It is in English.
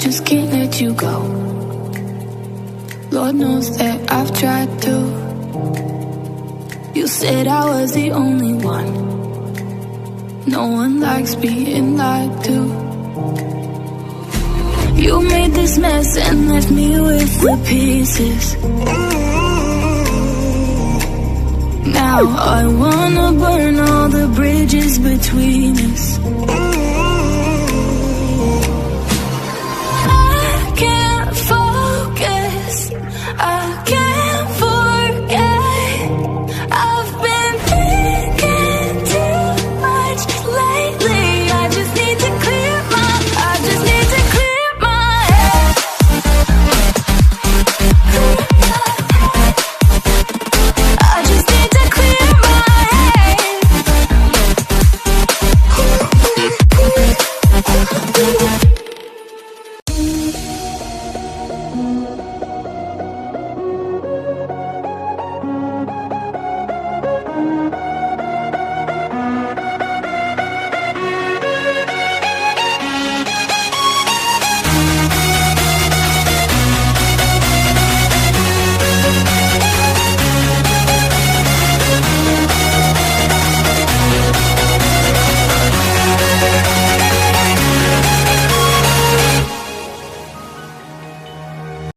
just can't let you go. Lord knows that I've tried to. You said I was the only one. No one likes being lied to. You made this mess and left me with the pieces. Now I wanna burn all the bridges between us.